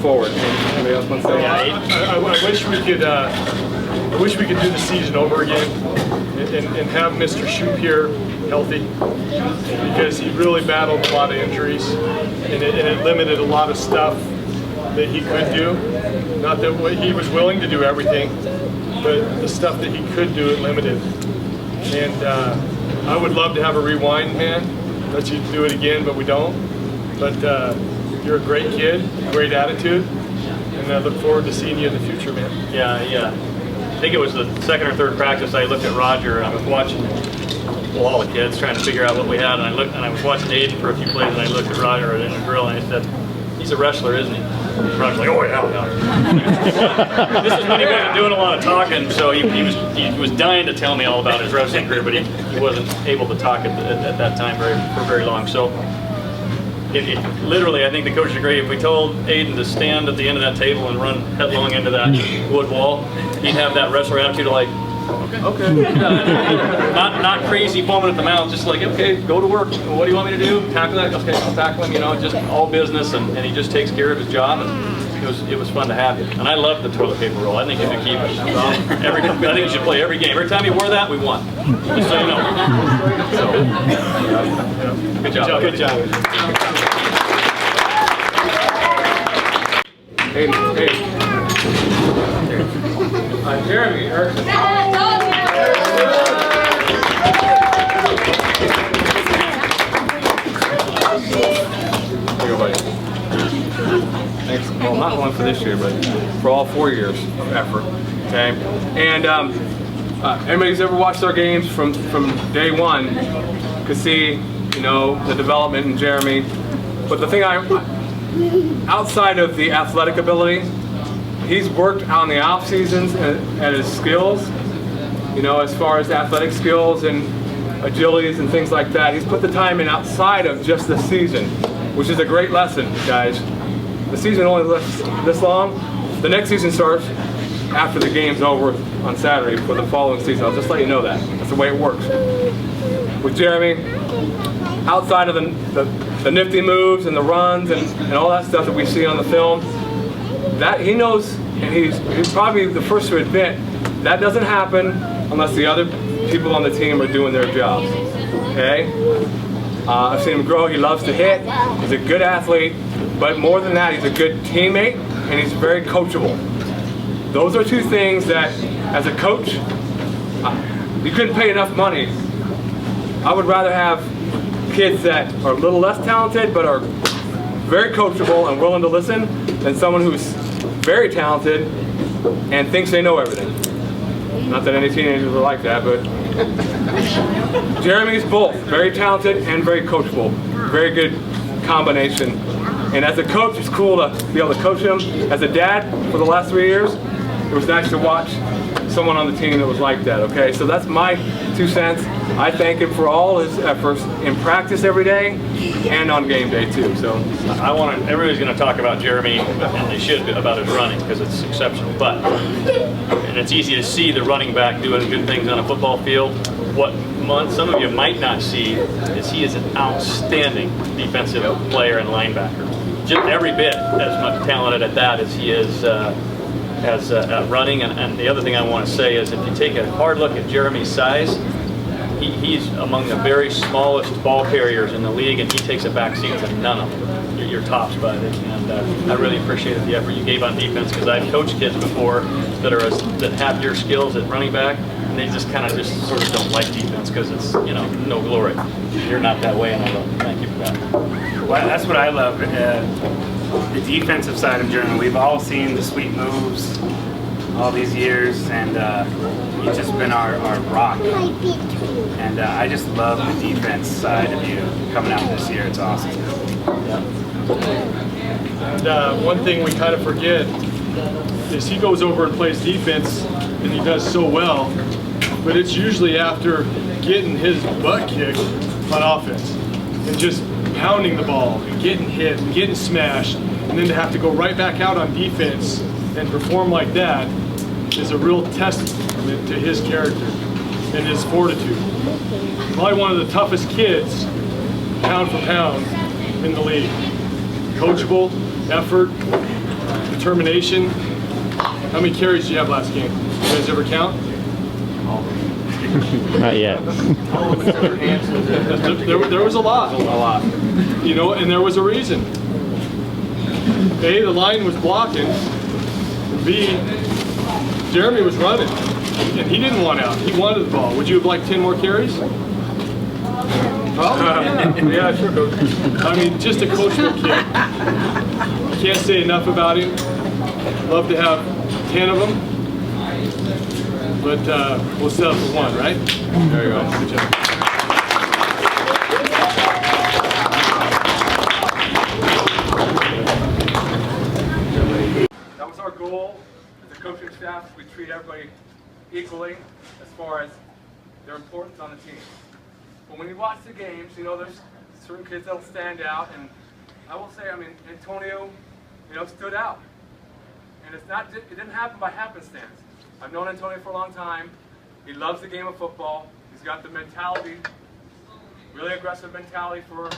forward. Anybody else want to say? I wish we could do the season over again and have Mr. Shoop here healthy, because he really battled a lot of injuries and it limited a lot of stuff that he could do. Not that he was willing to do everything, but the stuff that he could do it limited. And I would love to have a rewind, man. Let you do it again, but we don't. But you're a great kid, great attitude, and I look forward to seeing you in the future, man. Yeah. I think it was the second or third practice I looked at Roger and I was watching all the kids trying to figure out what we had, and I was watching Aiden for a few plays, and I looked at Roger in the drill and I said, "He's a wrestler, isn't he?" Roger's like, "Oh yeah." This is when he wasn't doing a lot of talking, so he was dying to tell me all about his wrestling career, but he wasn't able to talk at that time for very long. So literally, I think the coaches agree. If we told Aiden to stand at the end of that table and run headlong into that wood wall, he'd have that wrestler attitude of like, okay. Not crazy foaming at the mouth, just like, okay, go to work. What do you want me to do? Tackle that? Okay, I'll tackle him, just all business, and he just takes care of his job, and it was fun to have him. And I love the toilet paper roll. I think you should keep it. I think you should play every game. Every time you wore that, we won. Just so you know. So, good job. Good job. Hey. Jeremy, Erickson. Thanks. Well, not only for this year, but for all 4 years of effort. Okay. And anybody who's ever watched our games from day one could see, the development in Jeremy. But the thing outside of the athletic ability, he's worked on the off seasons at his skills, as far as athletic skills and agilities and things like that. He's put the time in outside of just the season, which is a great lesson, guys. The season only lasts this long. The next season starts after the game's over on Saturday for the following season. I'll just let you know that. That's the way it works. With Jeremy, outside of the nifty moves and the runs and all that stuff that we see on the film, that he knows, and he's probably the first to admit, that doesn't happen unless the other people on the team are doing their jobs, okay? I've seen him grow. He loves to hit. He's a good athlete, but more than that, he's a good teammate, and he's very coachable. Those are two things that, as a coach, you couldn't pay enough money. I would rather have kids that are a little less talented, but are very coachable and willing to listen, than someone who's very talented and thinks they know everything. Not that any teenagers are like that, but Jeremy's both very talented and very coachable. Very good combination. And as a coach, it's cool to be able to coach him. As a dad, for the last 3 years, it was nice to watch someone on the team that was like that, okay? So that's my 2 cents. I thank him for all his efforts in practice every day and on game day too. So everybody's going to talk about Jeremy, and they should, about his running, because it's exceptional. And it's easy to see the running back doing good things on a football field. What some of you might not see is he is an outstanding defensive player and linebacker. Just every bit as much talented at that as he is at running. And the other thing I want to say is, if you take a hard look at Jeremy's size, he's among the very smallest ball carriers in the league, and he takes a back seat to none of them. your top spot, and I really appreciated the effort you gave on defense, because I've coached kids before that have your skills at running back, and they just kind of sort of don't like defense because it's, you know, no glory. You're not that way, and I love it. Thank you for that. Well, that's what I love. The defensive side of German. We've all seen the sweet moves all these years, and you've just been our rock. And I just love the defense side of you coming out this year. It's awesome. And one thing we kind of forget is he goes over and plays defense, and he does so well, but it's usually after getting his butt kicked on offense and just pounding the ball and getting hit and getting smashed, and then to have to go right back out on defense and perform like that is a real testament to his character and his fortitude. Probably one of the toughest kids, pound for pound, in the league. Coachable, effort, determination. How many carries did you have last game? You guys ever count? Not yet. There was a lot. You know, and there was a reason. A, the line was blocking. B, Jeremy was running, and he didn't want out. He wanted the ball. Would you have liked 10 more carries? Probably. Yeah, sure, Coach. I mean, just a coachable kid. Can't say enough about him. Love to have 10 of them. But we'll settle for one, right? There you go. Good job. That was our goal as a coaching staff. We treat everybody equally as far as their importance on the team. But when you watch the games, you know, there's certain kids that'll stand out, and I will say, I mean, Antonio, you know, stood out. And it didn't happen by happenstance. I've known Antonio for a long time. He loves the game of football. He's got the mentality, really aggressive mentality for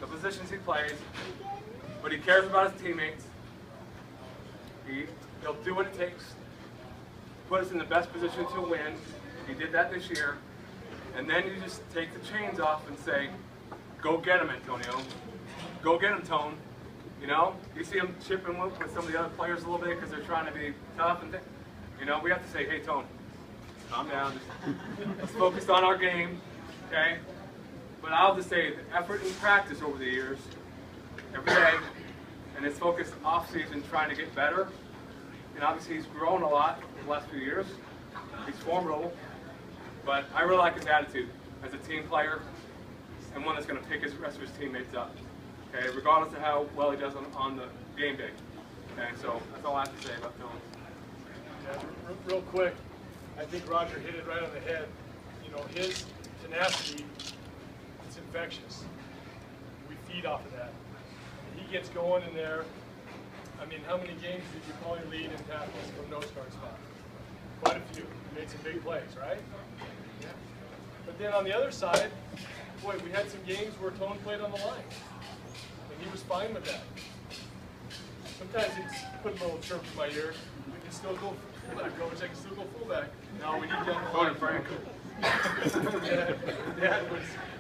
the positions he plays. But he cares about his teammates. He'll do what it takes to put us in the best position to win. He did that this year. And then you just take the chains off and say, go get him, Antonio. Go get him, Tone. You know, you see him chipping with some of the other players a little bit because they're trying to be tough and you know, we have to say, hey, Tone, calm down. Let's focus on our game, okay? But I'll just say, the effort and practice over the years, every day, and his focus off-season trying to get better. And obviously he's grown a lot in the last few years. He's formidable. But I really like his attitude as a team player and one that's going to pick his rest of his teammates up, okay, regardless of how well he does on the game day. Okay, so that's all I have to say about Tone. Yeah, real quick, I think Roger hit it right on the head. You know, his tenacity, it's infectious. We feed off of that. He gets going in there. I mean, how many games did you probably lead in tackles from nose guard spot? Quite a few. You made some big plays, right? Yeah. But then on the other side, boy, we had some games where Tone played on the line. And he was fine with that. Sometimes he'd put a little chirp in my ear. We can still go fullback, Coach. I can still go fullback. No, we need you on the line, Frank.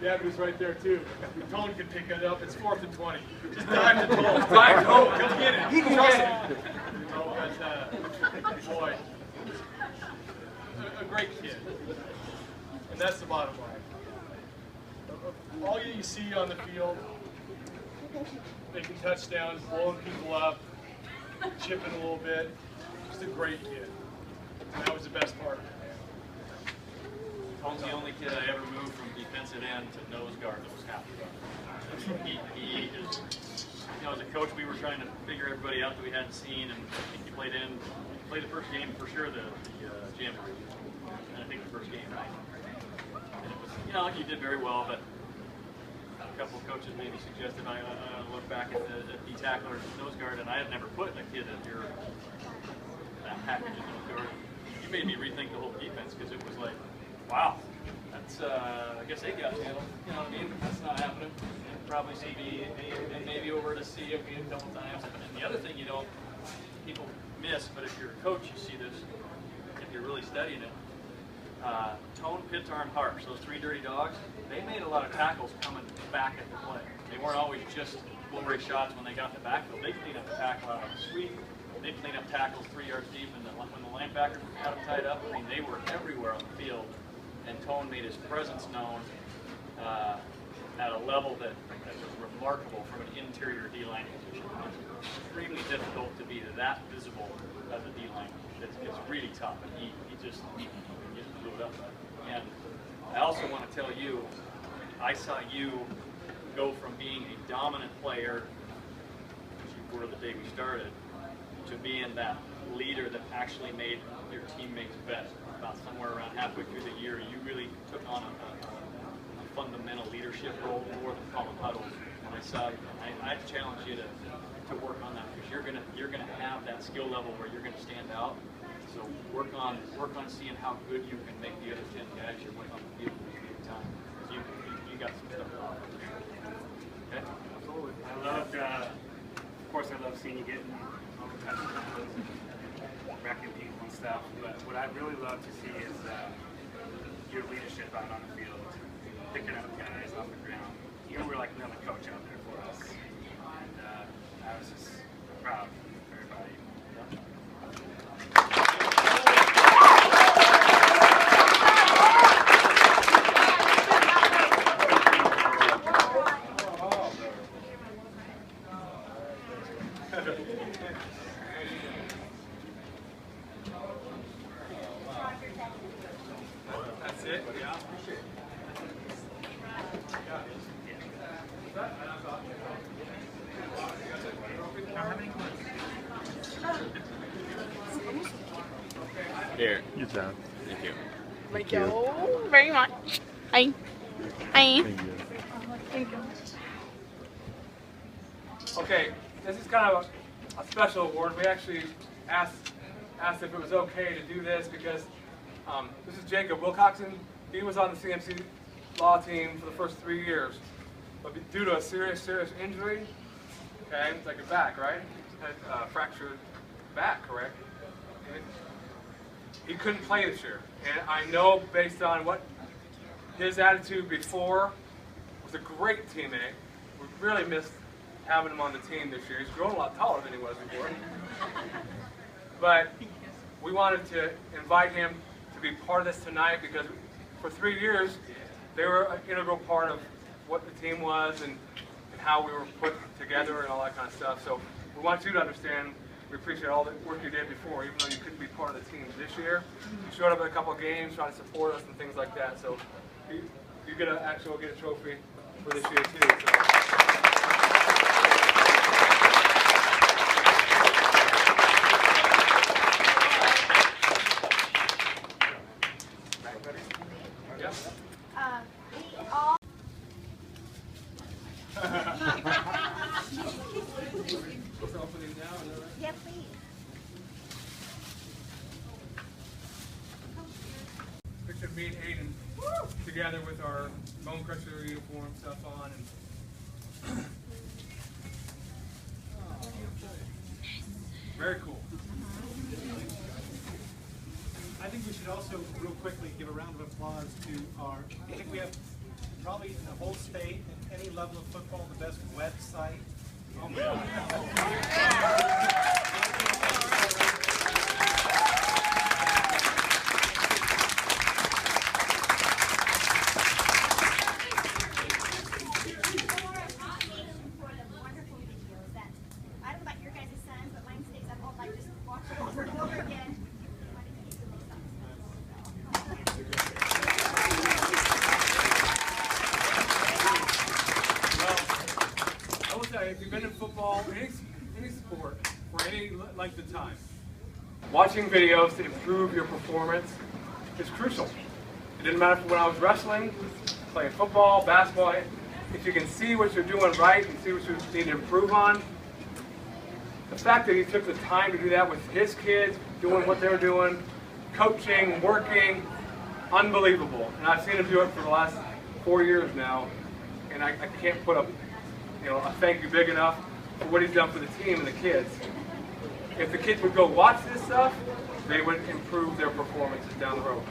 Dad was right there too. Tone could pick it up. It's 4th and 20. Just dive to Tone. Dive to Tone. He'll get it. He can get it. You know, but, boy, a great kid. And that's the bottom line. All you see on the field, making touchdowns, blowing people up, chipping a little bit. Just a great kid. And that was the best part of it. Tone's the only kid I ever moved from defensive end to nose guard that was happy about it. He is, you know, as a coach, we were trying to figure everybody out that we hadn't seen, and I think he played the first game for sure, the Jamboree, and I think the first game, right? And it was, you know, you did very well, but a couple of coaches maybe suggested I look back at the D tackle or nose guard, and I had never put a kid in your that package in nose guard. You made me rethink the whole defense because it was like, wow, that's, I guess they got handled. You know what I mean? That's not happening. And probably CB and maybe over to CFB a couple times. And the other thing, you know, people miss, but if you're a coach, you see this, if you're really studying it. Tone, Pittar, and Harps, those three dirty dogs, they made a lot of tackles coming back at the play. They weren't always just glory shots when they got the backfield. They clean up the tackle out of the sweep. They clean up tackles 3 yards deep, and when the linebackers had them tied up, I mean, they were everywhere on the field. And Tone made his presence known at a level that was remarkable from an interior D-line position. It's extremely difficult to be that visible as a D-line. It's really tough, and he just blew it up. And I also want to tell you, I saw you go from being a dominant player, as you were the day we started, to being that leader that actually made your teammates better. About somewhere around halfway through the year, you really took on a fundamental leadership role more than calling huddles. And I saw you, and I challenge you to work on that, because you're gonna have that skill level where you're gonna stand out. So work on seeing how good you can make the other 10 guys you're putting on the field at the same time. You got some stuff to offer. Okay? Absolutely. I loved, of course, I love seeing you getting all the touchdowns and wrecking people and stuff. But what I really love to see is your leadership out on the field, picking up guys off the ground. You were like another coach out there for us, and I was just proud of everybody. That's it? Yeah. Here. You sound. Thank you. Thank you very much. Hi. Thank you. Thank you. Okay, this is kind of a special award. We actually asked if it was okay to do this because this is Jacob Wilcoxon. He was on the CMC law team for the first 3 years, but due to a serious injury, okay, it's like a back, right? Had fractured back, correct? He couldn't play this year, and I know based on what his attitude before was a great teammate. We really missed having him on the team this year. He's grown a lot taller than he was before. But we wanted to invite him to be part of this tonight because for 3 years, they were an integral part of what the team was and how we were put together and all that kind of stuff. So we want you to understand we appreciate all the work you did before, even though you couldn't be part of the team this year. You showed up at a couple of games trying to support us and things like that. So you get actually get a trophy for this year too. So. We all. Yeah, please. Picture me and Aiden together with our Bone Crusher uniform stuff on. And very cool. I think we should also, real quickly, give a round of applause to our, I think we have probably in the whole state, at any level of football, the best website. Oh my God. I don't know about your guys' sons, but mine stays up all night just watching over and over again. I will tell you, if you've been in football, any sport, for any length of time, watching videos to improve your performance is crucial. It didn't matter when I was wrestling, playing football, basketball. If you can see what you're doing right and see what you need to improve on, the fact that he took the time to do that with his kids, doing what they're doing, coaching, working, unbelievable. And I've seen him do it for the last 4 years now, and I can't put a thank you big enough for what he's done for the team and the kids. If the kids would go watch this stuff, they would improve their performances down the road.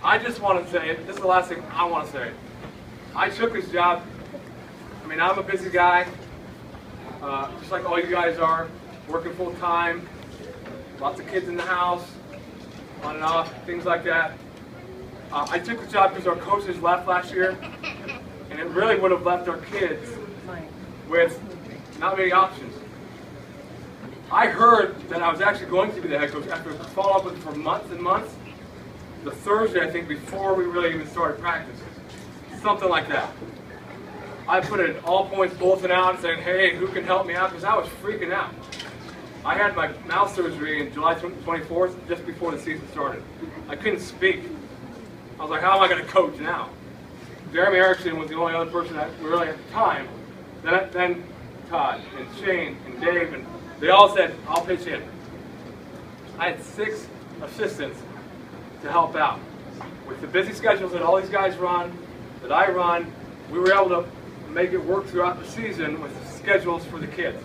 I just want to say, this is the last thing I want to say. I took this job I mean, I'm a busy guy, just like all you guys are, working full time, lots of kids in the house, on and off, things like that. I took the job because our coaches left last year, and it really would have left our kids with not many options. I heard that I was actually going to be the head coach after following up with it for months and months. The Thursday, I think, before we really even started practice. Something like that. I put an all-points bulletin out saying, hey, who can help me out? Because I was freaking out. I had my mouth surgery on July 24th, just before the season started. I couldn't speak. I was like, how am I going to coach now? Jeremy Erickson was the only other person that really at the time. Then Todd and Shane and Dave, and they all said, I'll pitch in. I had 6 assistants to help out. With the busy schedules that all these guys run, that I run, we were able to make it work throughout the season with the schedules for the kids.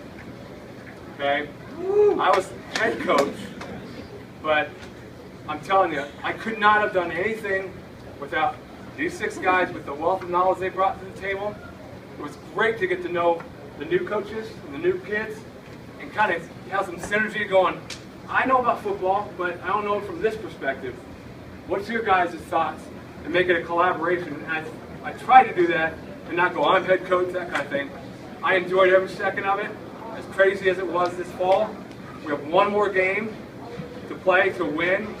Okay? I was head coach, but I'm telling you, I could not have done anything without these 6 guys with the wealth of knowledge they brought to the table. It was great to get to know the new coaches and the new kids and kind of have some synergy going, I know about football, but I don't know it from this perspective. What's your guys' thoughts? And make it a collaboration. And I try to do that and not go, I'm head coach, that kind of thing. I enjoyed every second of it, as crazy as it was this fall. We have one more game to play to win.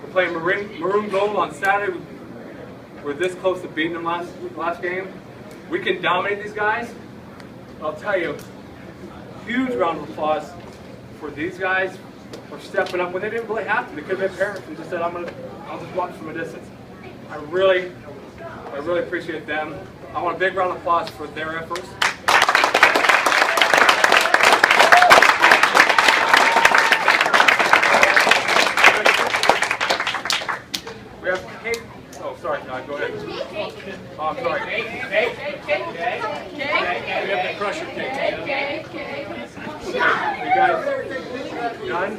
We're playing Maroon Gold on Saturday. We're this close to beating them last game. We can dominate these guys. I'll tell you, huge round of applause for these guys for stepping up when they didn't really have to. They could have been parents and just said, I'll just watch from a distance. I really appreciate them. I want a big round of applause for their efforts. We have cake. Oh, sorry, Todd, go ahead. Oh, I'm sorry. We have the crusher cake. You guys done?